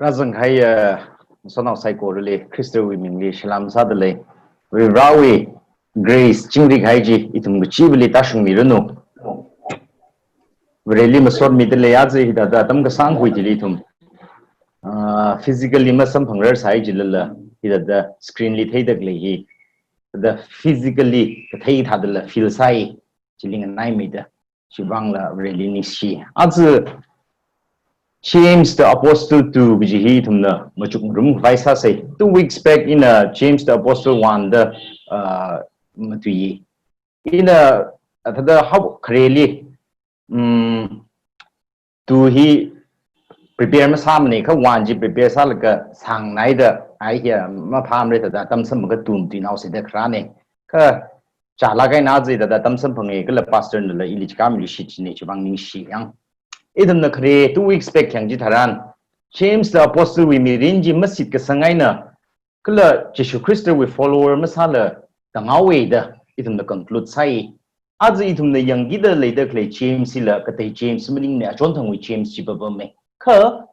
Razang Haya Sonau Psycho Relay, Crystal Women, Shalam Sadale, Rawi, Grace, Chingrik Haji, Itum Chibili Tashung Mirano. Really Masor Midleazi, that Tamka Sang with Litum. Physically, Masam Pangers Hajilla, either the screen lit he, the physically, the Tate had the feel sai, chilling and nine meter. Shibangla really nishi. James the Apostle to Vijihitum the Machukrum Vaisa say 2 weeks back in James the Apostle 1 the Matui in the how really to he prepare Masamani ka wanji prepare salaka sang neither I hear Mapam later that Tamsam Gatum to now say the crane ka Chalaga Nazi that Tamsam Pangakala pastor in the Illich Kamli Shich nature banging she young. Idam na kare 2 weeks back yang jitaran James the Apostle we mirinji masjid ke sangaina kala Jesu Christo we follower masala tangawe da idam na conclude sai azi idam na yang gida later kle James sila kate James meaning na chontang we James jibaba me ka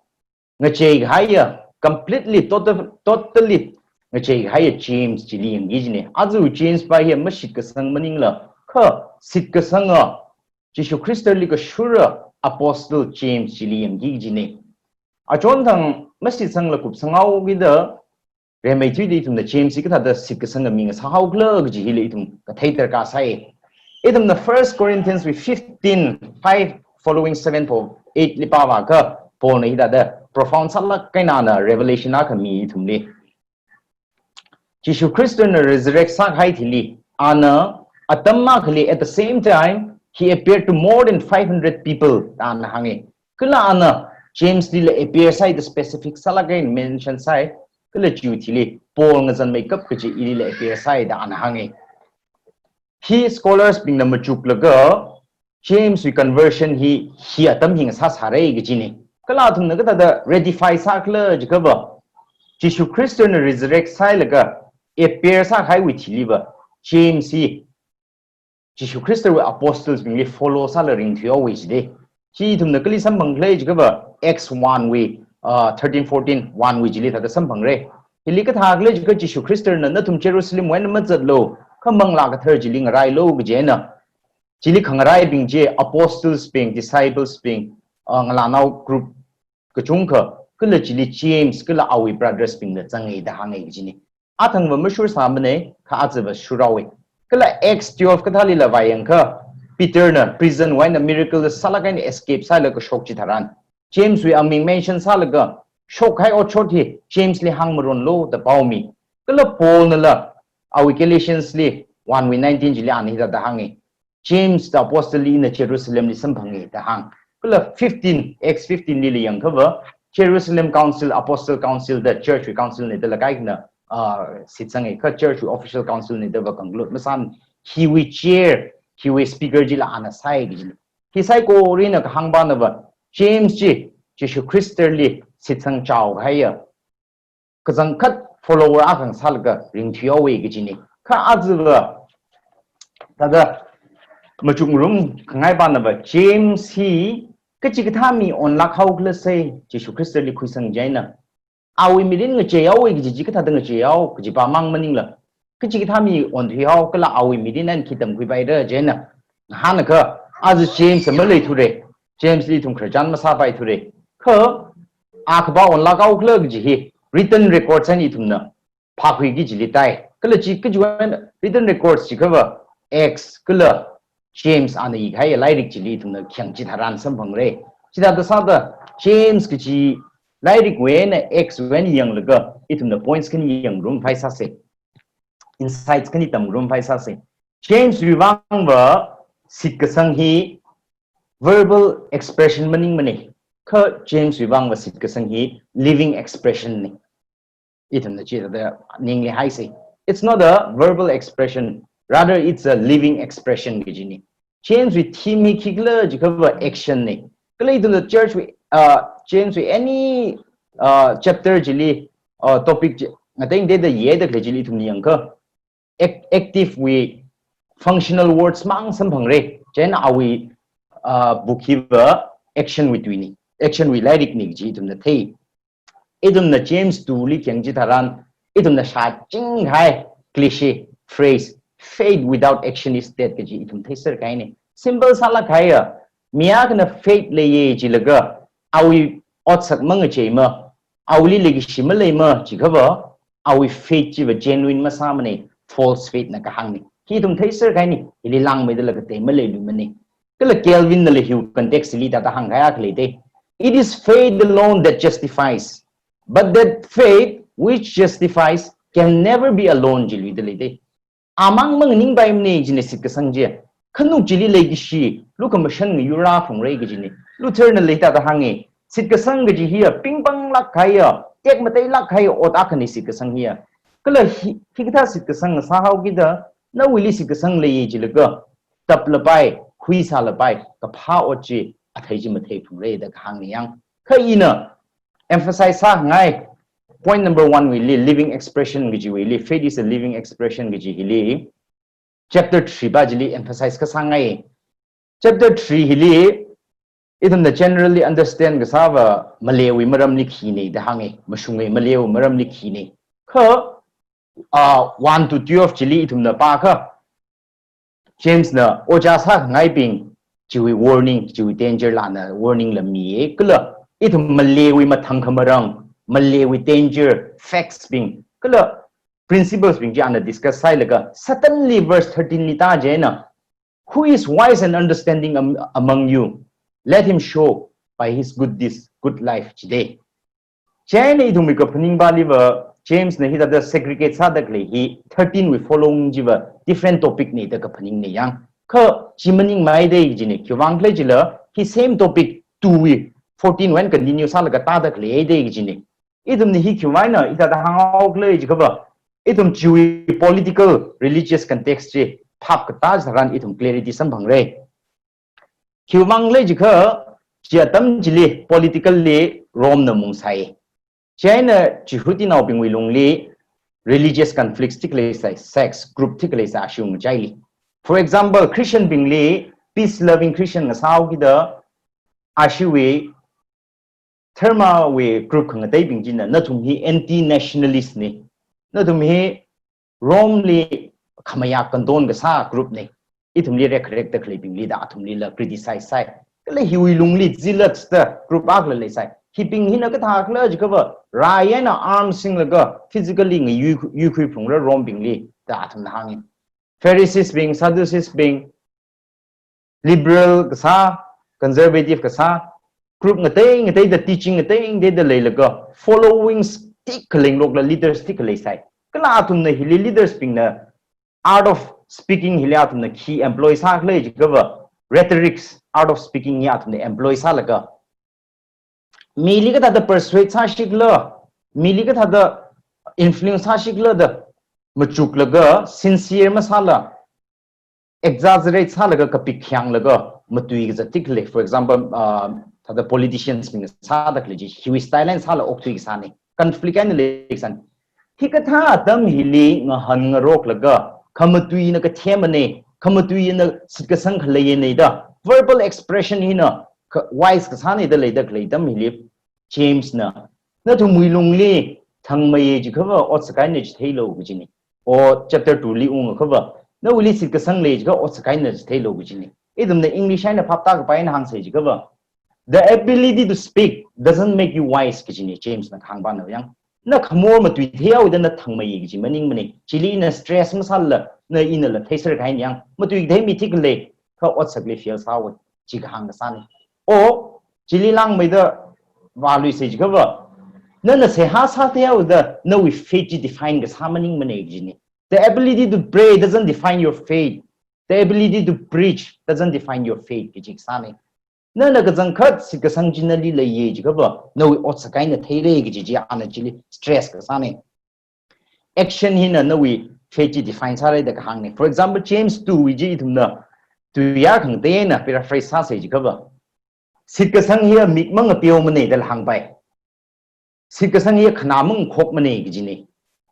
ngache haya completely totally ngache haya James jili yang gijne azi James ba here masjid ke sang meaning la ka sit ke sanga Jesu Christo li ka shura Apostle James Gilliam Gijine. A Jontang Masjid Sangla Kup Sangau with the Remaitum the James Sikata the Sikasanga means how glug Gilitum, the Tater Kasai. Itum the 1 Corinthians with 15:5 following 7:8 Lipavaka, Ponida the profound Salak Kainana, Revelation Akami Tumli. Jishu Christian resurrect Sakhaitili, Anna, Atamakli at the same time. He appeared to more than 500 people. Kula ana James Dile appears side the specific salagain mention side. Kula duty Paul ngazan makeup kuchi ilile appears side anhangi. He scholars being the machuklaga James we conversion he atam hing sas hare gijini. Kala tum nagata the redify sakla jikaba. Jishu Christian resurrect silaga appears sa high with liver. James he Jesu Christo apostles being follow salaring to always day. He to the Kalisam Banglage cover X1 we 13-14 1 we jilit at the Sampangre. He lick at Haglage got Jesu Christo and Natum Jerusalem when the low. Come on like a third jilling rai low Jena. Jilikangarai being J apostles being disciples being Lanao group Kachunka. Kula Jili James Kula Awi brothers being the Zangi the Hangi Jini. Atang Mashur Samane Kaazava Shurawi. Kala X12 Katalila Vayanka, Peter na prison when a miracle the Salagan escape Salaga Shok Chitaran. James we aming mention Salaga, Shok Hai or Choti, James Li Hangmaron Lo, the Baumi. Kala Paul Nala, our Galatians Li, 1 with 19 Jilian the Hangi. James the Apostle in the Jerusalem Sampangi, the Hang. Kala 15 X15 Lily Young cover, Jerusalem Council, Apostle Council, the Church Council, the Lagaigna. Sitsang a church official council ni deva conclude masan he we chair he we speaker jila ana sai gil he sai ko rina ka hangba na ba James ji Jesu Christli sitsang chao haya kazang khat follower akang salga ring thio we gijini ka azwa tada machung room kangai ba na ba James he kachikthami on lakhau kle sai Jesu Christli khuisang jaina Awi midin ngejau giji kita tengah jauh giji pamang meningla. Kecik kami on hiau kala awi midin an kita mengkubai jena. Hana ke az James melai ture. James li tung kerjaan masabai ture. Ke akba on lagau kela giji written records an itu na. Pakui giji litai. Kala jika jual written records jika ba X kala James ane ikai lairik jili itu na kian jitaran sempangre. Jita dasada James giji Like when X when young laga, it the points can young room faisase. Insights can itam room faisase. James Vivangva Sitkasang he verbal expression meaning money. Kurt James Vivangva Sitkasang he living expression. Itam the cheat the Ningli high say. It's not a verbal expression, rather it's a living expression. James with Timmy Kigler Jikova action. Clay to the church with James with any chapter jili topic I think they the year the jili to niangka active we functional words mang sampangre jen awi bukhiba action with wini action we like ni ji tum the thei idum na James tu li kyang ji tharan idum na sha ching hai cliche phrase faith without action is dead ke ji idum thaiser kai ne simple sala khai ya miya na faith le ye ji laga awi ot sak mang che ma awli le gi shima le ma ji ga ba awi faith ji ba genuine ma sa ma ne false faith na ka hang ni hi dum thaiser kai ni ili lang me de la ka te ma le lu ma ne kala Kelvin na le hu context li ta hang ga ya le de it is faith alone that justifies but that faith which justifies can never be alone jili de le de amang mang ning bai ne jine sit ka sang je khanu jili le gi shi lu ka ma shan ngi yura phong re gi jini Luther na le ta hangi sit ka sang gi hi ping pang lak khai tek ma tai lak khai ot akhani sit ka sang hi kala hi ka sit ka sang sa hau gi da na wili sit ka sang le ye jili ga tap la bai hui sa la bai ka pha ot ji athai ji ma thei phong re da hang ni yang khai na emphasize sa ngai point number 1 we living expression gi we li faith is a living expression gi hi chapter 3 ba jili emphasize ka sangai chapter 3 hi idum the generally understand ga sawa malewi maram likhi ne da hangai masungai malewi maram likhi ne kha 1 to 12 jili idum na pa kha James na oja sa ngai ping jiwi warning jiwi danger la na warning la mi kala idum malewi mathang khamarang malewi danger facts being kala principles being jana discuss sai laga suddenly verse 13 ni ta je na who is wise and understanding among you let him show by his good life today Chennai idum ka phuning ba liver James na hi da segregate sa da kle hi 13 we following jiwa different topic ni da ka phuning ne yang kha jimaning mai de ji ne kyawang kle jila hi same topic 2 we 14 when continue sa laga ta da kle de ji ne idum ni hi kyawai na ida da hang kle ji ka ba idum chui political religious context je phap ka ta zaran idum clarity sam bang re kyawang le ji kha chiatam jili political le rom na mung sai China Chihuti now being willingly religious conflicts, particularly sex group, particularly Ashung Jaili. For example, Christian Bingli, peace loving Christian as how the Ashiwe Therma we group Kangatay Bingjina, not to me anti nationalist ni, not to me Romely Kamaya Condon Gasa group ne, it only correct the clipping leader, Atumila criticize side. He will only zealots the group ugly side. Keeping him a clergy cover, Ryan arms sing laga, physically you creep from the rompingly, that and hanging. Pharisees being, Sadducees being, liberal Gasa, conservative Gasa, group a thing, they the teaching a thing, they the laga, following stickling local leaders stickly side. Kalatum the hilly leaders being the art of speaking Hiliatum the key employees are cover, rhetorics, art of speaking yat the employees alaga. Milikat had the persuade Sashigla, Milikat had the influence Hashigla, the Machuklaga, sincere masala, exaggerates Halaga Kapikyang Laga, Matui is a tickle, for example, the politicians being Sadakli, Huey Stylens Hala Oktuisani, conflict and election. Hikata, them hilly, hung a rock laga, Kamatui in a Katemane, Kamatui in the Sikasank Layaneda, verbal expression in a wise Kasani the later Clayton Hilip, James na. Not to Mulungli, Tang May cover or Sakinage Halo Virginia, or chapter 2 Liung cover. No, we listen to Sang Lage or Sakinage Halo Virginia. Even the English and a paptag by enhanced cover. The ability to speak doesn't make you wise, Virginia, James na Hangban Yang. Nak more matui here within the Tang May, Maning Mani, Chili in a stress masala, no in a taser kind young, Matui de mitigally, what's a feels how Chikahang the Sunny. Or Chili Lang made the value sage cover. None say has the no we faith define as harmoning managing. The ability to pray doesn't define your faith. The ability to preach doesn't define your faith, Kichik None of the Zankat, Sikasang generally lay cover. No, what's a kind of tailage, stress, Kasani. Action here, no we faith defines how the hanging. For example, James 2, we did no to Yakang Dana, paraphrase sausage cover. Sikasang here, meet Mung appeal money that hang by. Sikasang here, Kanamung cock money, Gini.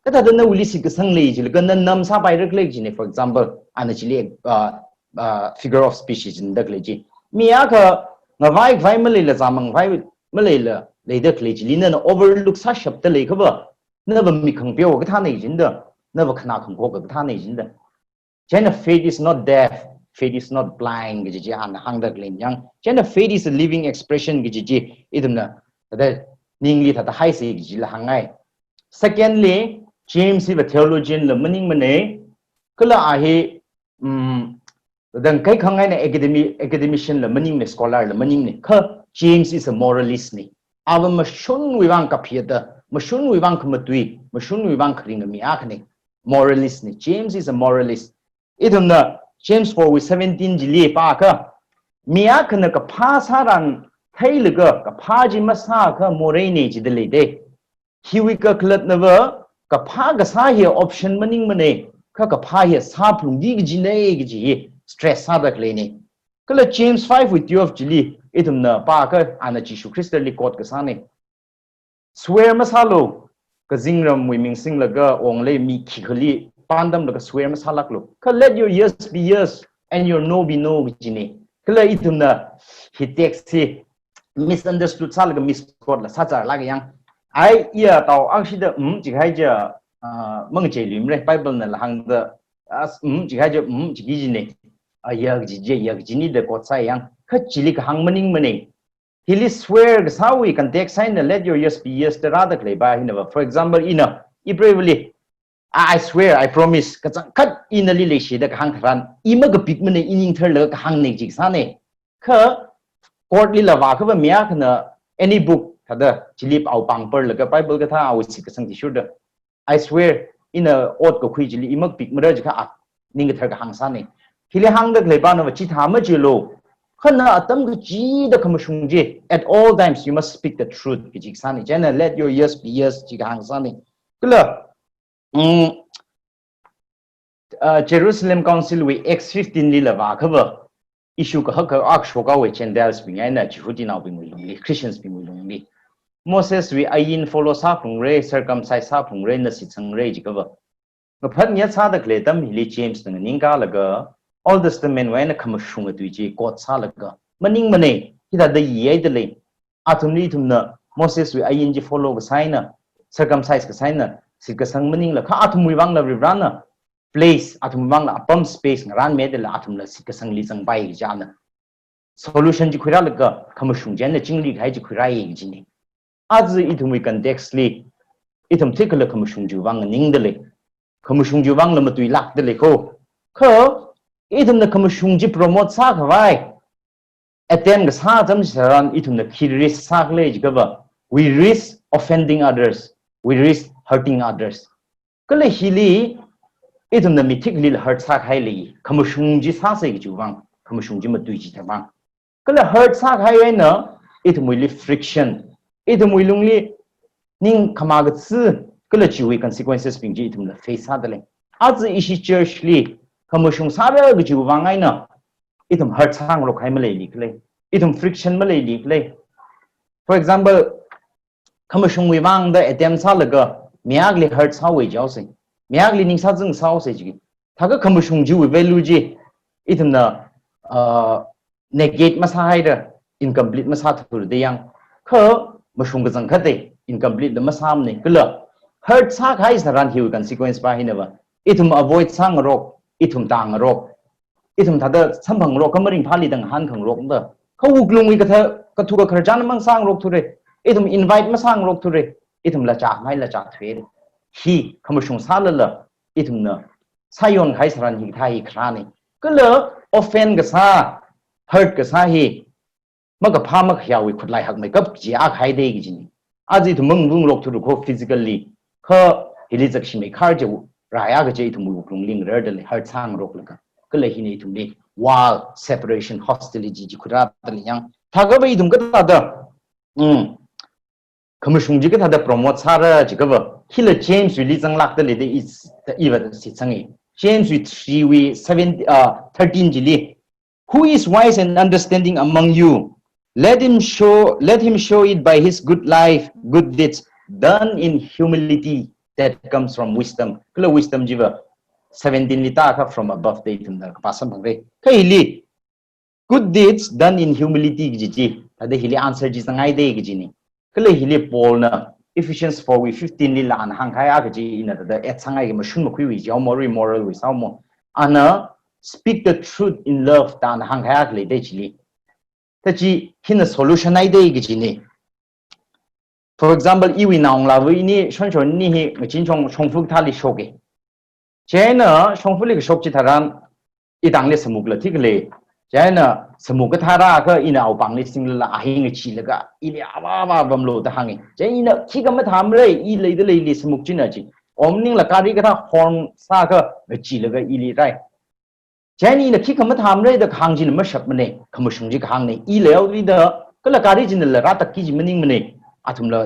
That I don't know, really Sikasang lady, Namsa by the for example, and actually figure of species in the Gligi. Miaka, Navai, Malay, Zamang, Malay, later clearly no overlook such up the lake over never me compare with an agent never cannot compare with an agent Jenna faith is not deaf faith is not blind giji and hunger glen young Jenna faith is a living expression giji idumna that ningli that the high say giji la hangai secondly James is a theologian the meaning mane kala ahe then kai khangai na academician the meaning ne scholar the meaning ne kha James is a moralist ne ava mashun wiwang kapieta mashun wiwang kmatui mashun wiwang khring mi akhne moralist ne James is a moralist idumna James 4:17 jili pa ka mi akhna ka pha saran thailaga ka pha ji masa ka morai ne ji de de hiwi ka klat nava ka pha ga sa hi option maning mane ka pha hi sa plung di gi ne gi stress sa da klene kala James 5:12 jili idumna pa ka ana Jesus Christ li kot ka sa ne swear masalo ka zingram wi ming sing laga ong le mi khikhali pandam laga swear masalak lo ka let your yes be yes and your no be no gi ne kala idumna he takes misunderstood salaga misquote la sa cha la ga yang ai ia tao actually chỉ hay giờ mong chỉ liếm này Bible này là hàng the chỉ hay giờ chỉ cái gì này giờ cái gì để có sai yang khất chỉ là cái hàng mening mening he swear cái sao we can take sign let your yes be yes the rather clay by him for example bravely I swear I promise cái khất in the relation cái hàng khăn ima cái big mening in thở lỡ cái hàng này chỉ sao này khất court li là vào cái vấn mía cái any book Kada chilip au pangper laga Bible ka tha au sik sang ti shuda I swear in a ot ko khui chili imak pik mara jaka at ning thar ka hangsa ne khile hang dak le ba no chi tha ma chilo khana atam ga chi da kham shung je at all times you must speak the truth ki jik sani jana let your yes be yes chi ka hangsa ne kla Jerusalem Council we X15 li la ba khawa issue ka hak ak shoka we chendals bi ngai na chi huti na bi mu Christians bi mu li Moses we ayin follow sa phung re circumcise sa phung re na si chang re jikaba ma phat nya sa da kle tam hili James nang ning ka laga Old Testament wa na kham shung tu ji kot sa laga maning mane hida da ye de le athumni thumna Moses we ayin ji follow ga sai na circumcise ga sai na si ka sang maning la kha athumui wang la rana place athum wang la pump space ngaran me de la athum la si ka sang li chang bai ja na solution ji khura laga kham shung jen na jingli gai ji khura ye ji ni आज इथुमि कॉन्टेक्स्टली इथुम थिकल खमुशुंजु वांग निंगदले खमुशुंजु वांग लमतुइ लाकदले को ख इथुम न खमुशुंजि प्रमोट सा खवाई अटेम ग सा जम सरान इथुम न खिरिस साकले जगबा we risk offending others we risk hurting others kale hili इथुम न मिथिकली हर्ट सा खाइले खमुशुंजि सा से जु वांग खमुशुंजि मतुइ जि थाबा kale hurt सा खाइ न इथुमि friction Itu muilungli ning kamagatsu kala jiwi consequences pingji itum la face hadale az ishi church li kamushung sara gi jiwangai na itum hurt sang ro khai malai li klei itum friction malai li klei for example kamushung wi wang da atem sa laga miag li hurt sa wei jaw se miag li ning sa jing sa se ji thaga kamushung ji wi value ji itum na negate masai da incomplete masa thur de yang kha mashung ga jang khate incomplete the masam ne kala hurt sa khai saran hiu consequence ba hinaba itum avoid sang rok itum tang rok itum thada sambang rok kamaring phali dang han khang rok da khau glungwi ka tha ka thu ka kharjan mang sang rok thure itum invite ma sang rok thure itum la cha mai la cha thwe hi khamashung sa la itum na sayon khai saran hi thai khrani kala offend ga sa hurt ga sa hi maka phama khyawi khutlai hak mai kap ji a khai de gi jini aji thu mung bung lok thu ko physically kha hili jakshi mai khar je raya ga je thu mu klung ling rer de har sang rok la ka le hi nei thu le wall separation hostility ji khura de yang thaga bai dum ka ta da khamashung ji ka ta da promote sara ji ka ba hila James really jang lak de le de is the even si changi James with 13 ji le who is wise and understanding among you Let him show it by his good life, good deeds done in humility that comes from wisdom. Kala wisdom jiva 17 lita ka from above day tum da pasam bang kaili good deeds done in humility ji ade hili answer ji sangai de gi ni cái lấy hi li Paul na Ephesians 4 we 15 li lan hang khai cái gì ina da et sangai ma shun ma khui wi jaw moral wi sao mo ana speak the truth in love dan hang khai le de chi li ta chi hin solution ai de cái gì ne for example iwi naung la wi ni shon shon ni hi ma chin chong chong phuk tha li shoge chena chong phuk li shop chi tharan i dang le samuk la thik le chena samuk ka thara ka ina au pang le sing la a hi ngi chi la ga i le awa bam lo ta hangi chena khi ka ma tham re i le de le li samuk chin na chi om ning la ka ri ka tha horn sa ka chi la ga i li rai cheni na khi ka ma tham re da khang jin ma shap ma ne kham shung ji khang ne i le au li da ka la ka ri jin la ra ta ki ji ma ning ma ne atum la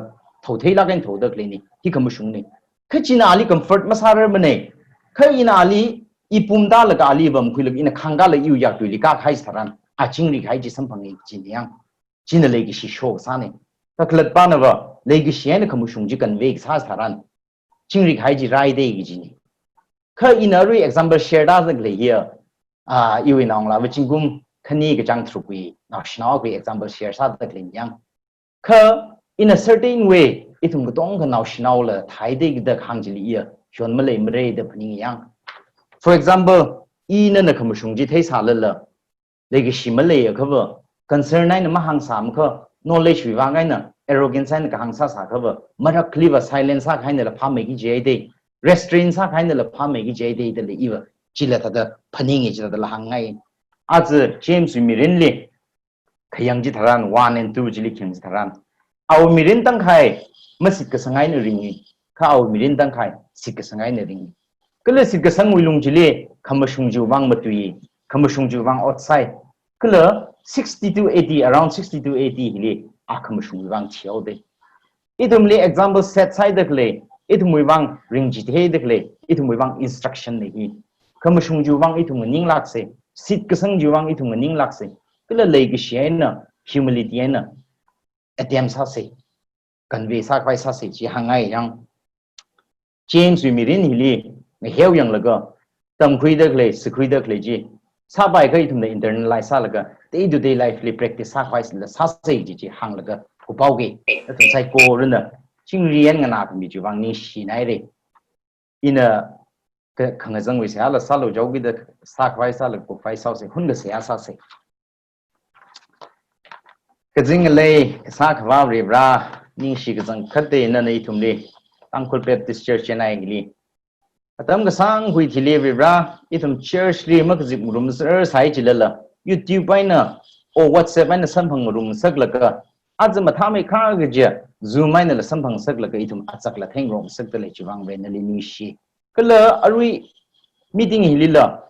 thau thei la gan thau da kle ni hi kham shung ne kha chi na ali comfort ma sa re ma ne kha ina ali ipum da la ka ali bam khui la ina khanga la yu ya tu li ka khai saran a ching ri khai ji sam phang ji yang chin le gi shi sho sa ne ta klat pa na ba le gi shi ne kham shung ji kan ve sa saran ching ri khai ji rai de gi ji ni kha ina ri example share da la le here yu in ong la wa ching gum khani ga chang thru pi na shna pi example share sa da le yang kha in a certain way itum ga tong ga naw shnaw la thai de gi da khang ji li ya shon ma le ma re da phani yang for example ina na kham shung ji thai sa la la le gi shi ma le ya kha ba concern nai na ma hang sam kha knowledge wi wa ngai na arrogance na ka hang sa sa kha ba ma ra clever silence sa khai na la pha me gi je de restraint sa khai na la pha me gi je de de le i wa chi la ta da phani ngi chi da la hang ngai az James mi rin le khayang ji tharan 1 and 2 ji li khing ji tharan au mirin tang khai masit ka sangai na ringi kha au mirin tang khai sit ka sangai na ringi kala sit ka sang wilung jile khamashung ju wang matui khamashung ju wang outside kala 60 to 80 around 60 to 80 hile a khamashung wang chiao de idum le example set side de le idum wang ring ji the de le idum wang instruction ne hi khamashung ju wang idum ning lak se sit ka sang ju wang idum ning lak se kala le gi shena humility na attempt sa se convey sa kai sa se chi hangai yang James wi mirin hili me heu yang laga tam khui dak le sikhui dak le ji sa bai kai thum the internalize sa laga day to day life li practice sa kai la sa se ji ji hang laga ku pau ge ta sai ko ren na ching rian nga na mi ji wang ni shi nai re ina ka khang jang wi sa la sa lo jau gi da sa kai sa la ku fai sa se hun ga se sa se cái gì này sa khwa ri bra ni shi cái zang khate na nei thum le Tangkhul Baptist Church Chennai li atam ga sang hui thile ri bra ithum church li mak zik room sir sai chilala YouTube pai na o WhatsApp na sam phang room sak la ka az ma tha mai kha ga je Zoom mai na la sam phang sak la ka ithum achak la theng rom sak le chiwang ve na li ni shi kala arui meeting hi lila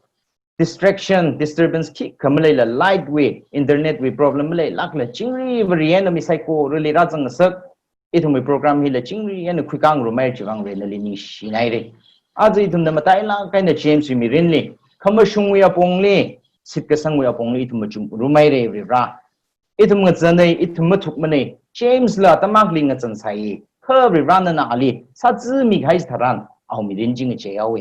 distraction disturbance ki kamle la light way internet we problem le lak la chingri varian mi psycho really ra jang sak ithum program hi la chingri en khukang ro mai chiwang re la li ni shi nai re aji ithum na matai la kai na James mi rin le khamashung we apong le sit ka sang we apong le ithum chum ru mai re ra ithum nga chanai ithum thuk mane James la tamak ling nga chan sai kha ri ran na ali sa chi mi khai tharan au mi rin jing che yawe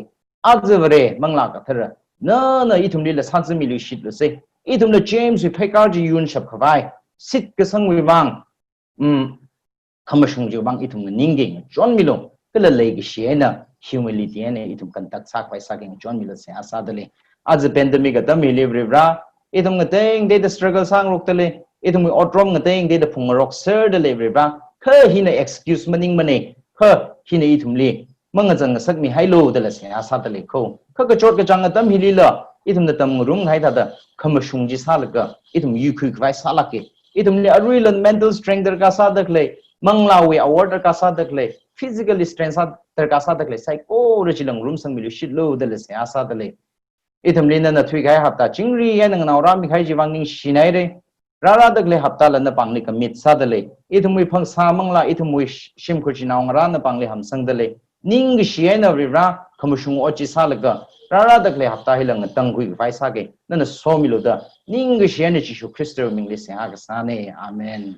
aji vare mangla ka thara na ithum le la sa chi mi lu shit lo se ithum na James we phai ka ji yun shap khawai sit ka sang we wang khamashung ju bang ithum ninging John Milo kala lei gi shena humility ene ithum kan tak sak pai saking John Milo se asa dale az pandemic atam libre bra ithum ngateng de the struggle sang rok tale ithum otrom ngateng de the phung rock sir de libre bra kha hina excuse maning mane kha hina ithum le manga jang sak mi hailo dale se asa dale kho kha ka chot ka jang atam hilila ithum na tam rung hai da khamashung ji salaka ithum yu khu kwai salake ithum le aruilan mental strength der ka sa dak le mangla we award ka sa dak le physical strength sa der ka sa dak le psycho re chilang room sang mi shit lo dale se asa dale ithum le na thui gai hapta chingri ya nang naw ra mi khai ji wang ning shinai re ra ra dak le hapta la na pang ni commit sa dale ithum wi phang sa mangla ithum wi shim khu chi naw ra na pang le ham sang dale ning gi shi na ri ra khamashung o chi sa la ga ra ra dak le hapta hilang tang hui vai sa ge na so mi lo da ning gi shi na chi shu Christo ming le se a ga sa ne amen